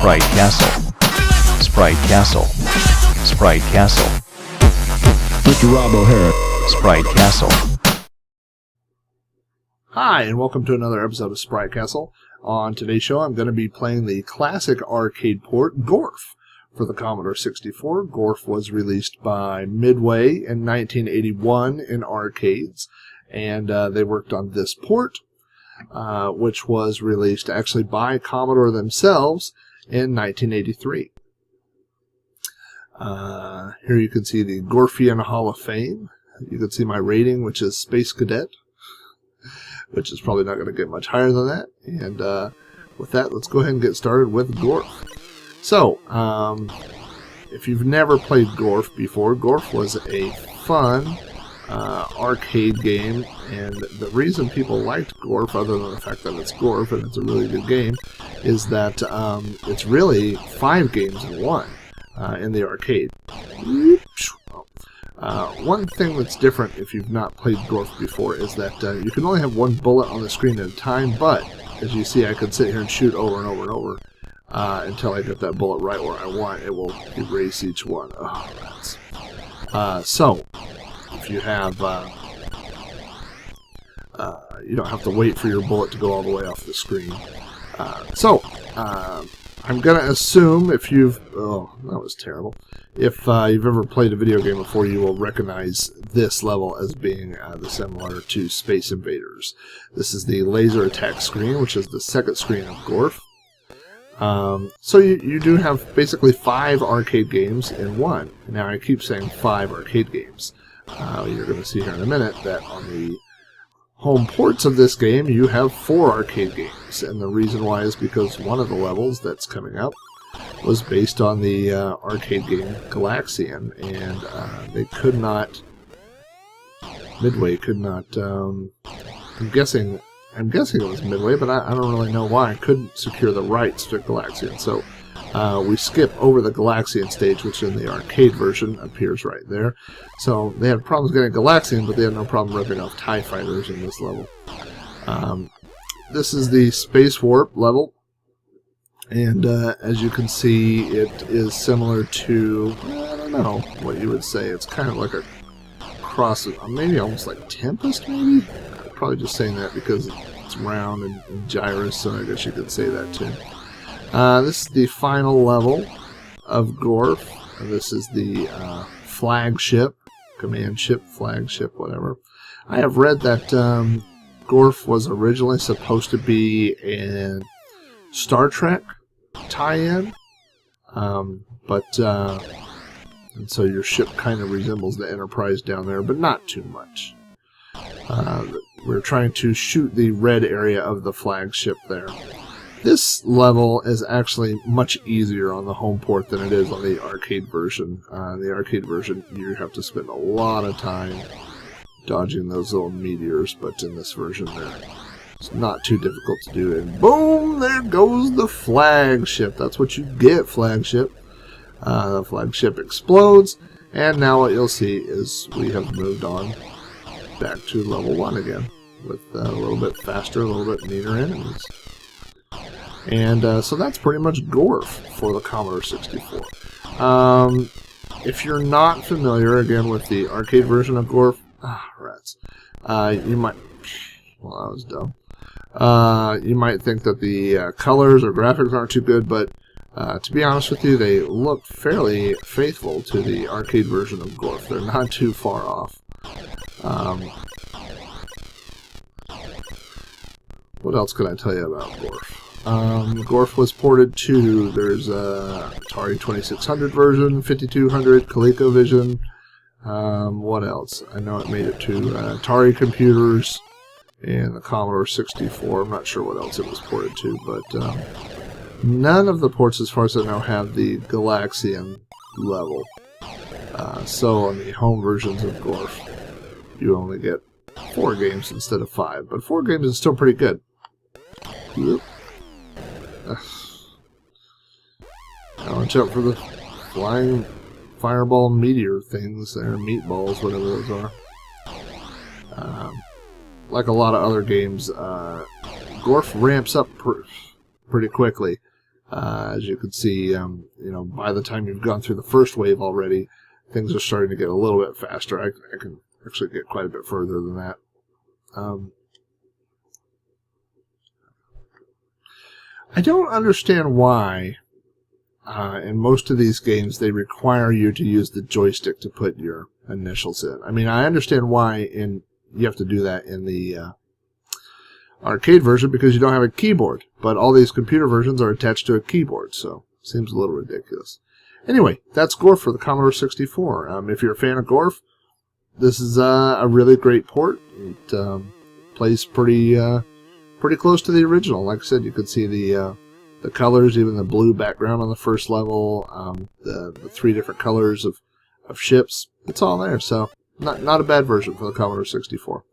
Sprite Castle. Sprite Castle. Sprite Castle. Mr. Rob O'Hara. Sprite Castle. Hi, and welcome to another episode of Sprite Castle. On today's show, I'm going to be playing the classic arcade port, Gorf, for the Commodore 64. Gorf was released by Midway in 1981 in arcades, and they worked on this port, which was released actually by Commodore themselves in 1983. Here you can see the Gorfian Hall of Fame. You can see my rating, which is Space Cadet, which is probably not going to get much higher than that. And with that, let's go ahead and get started with Gorf. So, if you've never played Gorf before, Gorf was a fun arcade game, and the reason people liked Gorf, other than the fact that it's Gorf and it's a really good game, is that it's really 5 games in one in the arcade. One thing that's different if you've not played Gorf before is that you can only have one bullet on the screen at a time, but as you see, I can sit here and shoot over and over and over until I get that bullet right where I want. It will erase each one. Oh, that's... so, if you have... you don't have to wait for your bullet to go all the way off the screen. I'm going to assume if you've... Oh, that was terrible. If you've ever played a video game before, you will recognize this level as being similar to Space Invaders. This is the laser attack screen, which is the second screen of Gorf. So you do have basically 5 arcade games in one. Now, I keep saying 5 arcade games. You're going to see here in a minute that on the home ports of this game, you have 4 arcade games. And the reason why is because one of the levels that's coming up was based on the arcade game Galaxian, and they could not... Midway could not... I'm guessing it was Midway, but I don't really know why. I couldn't secure the rights to Galaxian, so we skip over the Galaxian stage, which in the arcade version appears right there. So they had problems getting Galaxian, but they had no problem ripping off TIE Fighters in this level. This is the Space Warp level. And as you can see, it is similar to, I don't know what you would say. It's kind of like a cross, maybe almost like Tempest, maybe? I'm probably just saying that because it's round and gyrus, so I guess you could say that too. This is the final level of Gorf. This is the flagship, command ship, flagship, whatever. I have read that Gorf was originally supposed to be in Star Trek tie-in, and so your ship kind of resembles the Enterprise down there, but not too much. We're trying to shoot the red area of the flagship there. This level is actually much easier on the home port than it is on the arcade version. The arcade version, you have to spend a lot of time dodging those little meteors, but in this version it's not too difficult to do, and boom, there goes the flagship. That's what you get, flagship. The flagship explodes, and now what you'll see is we have moved on back to level 1 again, with a little bit faster, a little bit meaner enemies. And so that's pretty much Gorf for the Commodore 64. If you're not familiar, again, with the arcade version of Gorf, rats, you might... Well, that was dumb. You might think that the colors or graphics aren't too good, but to be honest with you, they look fairly faithful to the arcade version of Gorf. They're not too far off. What else could I tell you about Gorf? Gorf was ported to, there's a Atari 2600 version, 5200, ColecoVision. What else? I know it made it to Atari computers and the Commodore 64. I'm not sure what else it was ported to, but none of the ports, as far as I know, have the Galaxian level. So on the home versions of Gorf, you only get 4 games instead of 5, but 4 games is still pretty good. Watch out for the flying fireball meteor things there, meatballs, whatever those are. Like a lot of other games, Gorf ramps up pretty quickly. As you can see, you know, by the time you've gone through the first wave already, things are starting to get a little bit faster. I can actually get quite a bit further than that. I don't understand why in most of these games they require you to use the joystick to put your initials in. I mean, I understand why you have to do that in the arcade version because you don't have a keyboard, but all these computer versions are attached to a keyboard, so it seems a little ridiculous. Anyway, that's Gorf for the Commodore 64. If you're a fan of Gorf, this is a really great port. It plays pretty close to the original. Like I said, you could see the colors, even the blue background on the first level, the 3 different colors of ships. It's all there, so not a bad version for the Commodore 64.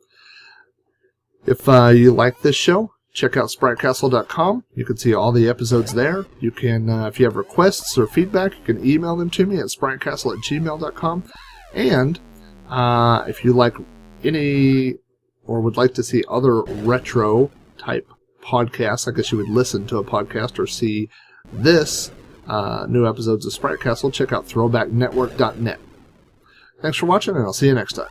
If you like this show, check out SpriteCastle.com. You can see all the episodes there. You can, if you have requests or feedback, you can email them to me at SpriteCastle@gmail.com. And if you like any or would like to see other retro type podcasts, I guess you would listen to a podcast or see this new episodes of Sprite Castle, check out throwbacknetwork.net. Thanks for watching, and I'll see you next time.